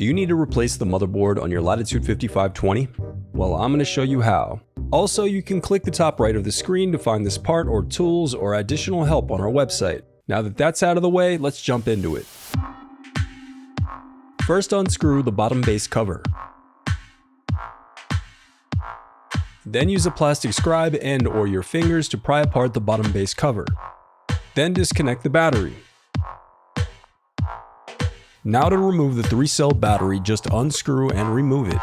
Do you need to replace the motherboard on your Latitude 5520? Well, I'm going to show you how. Also, you can click the top right of the screen to find this part or tools or additional help on our website. Now that that's out of the way, let's jump into it. First, unscrew the bottom base cover. Then use a plastic scribe and/or your fingers to pry apart the bottom base cover. Then disconnect the battery. Now to remove the 3-cell battery, just unscrew and remove it.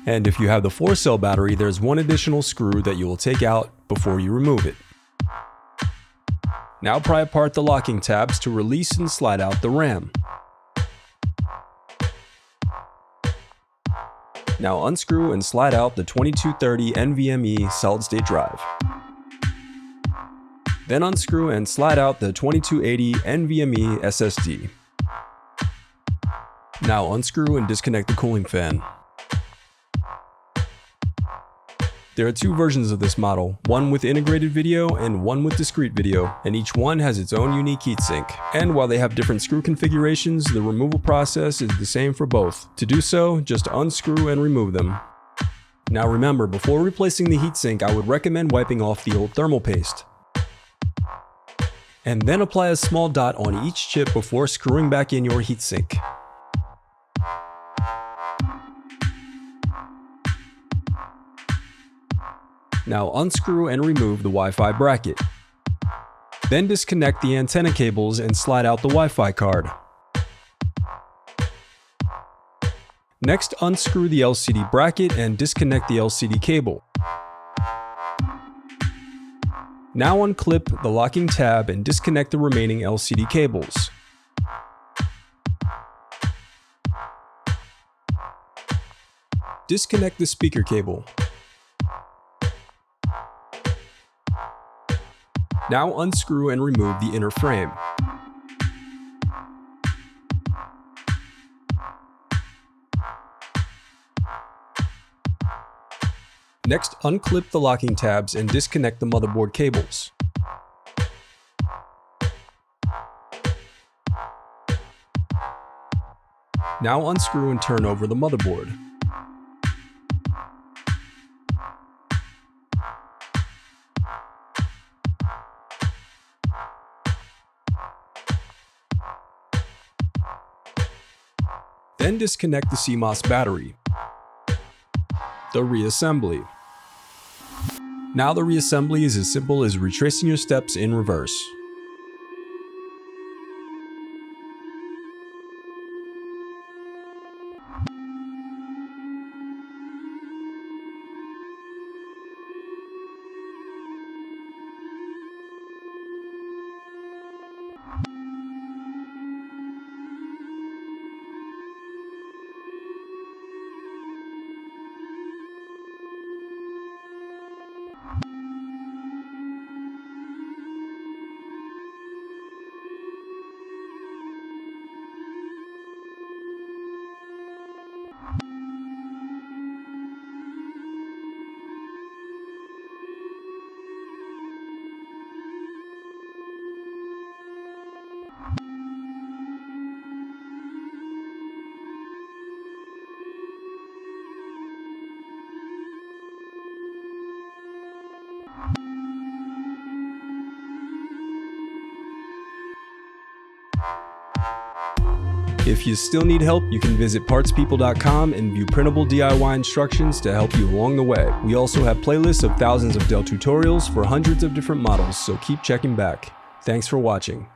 And if you have the 4-cell battery, there's one additional screw that you will take out before you remove it. Now pry apart the locking tabs to release and slide out the RAM. Now unscrew and slide out the 2230 NVMe solid-state drive. Then unscrew and slide out the 2280 NVMe SSD. Now unscrew and disconnect the cooling fan. There are two versions of this model, one with integrated video and one with discrete video, and each one has its own unique heatsink. And while they have different screw configurations, the removal process is the same for both. To do so, just unscrew and remove them. Now remember, before replacing the heatsink, I would recommend wiping off the old thermal paste. And then apply a small dot on each chip before screwing back in your heatsink. Now unscrew and remove the Wi-Fi bracket. Then disconnect the antenna cables and slide out the Wi-Fi card. Next, unscrew the LCD bracket and disconnect the LCD cable. Now unclip the locking tab and disconnect the remaining LCD cables. Disconnect the speaker cable. Now unscrew and remove the inner frame. Next, unclip the locking tabs and disconnect the motherboard cables. Now unscrew and turn over the motherboard. Then disconnect the CMOS battery. The reassembly. Now the reassembly is as simple as retracing your steps in reverse. If you still need help, you can visit partspeople.com and view printable DIY instructions to help you along the way. We also have playlists of thousands of Dell tutorials for hundreds of different models, so keep checking back. Thanks for watching.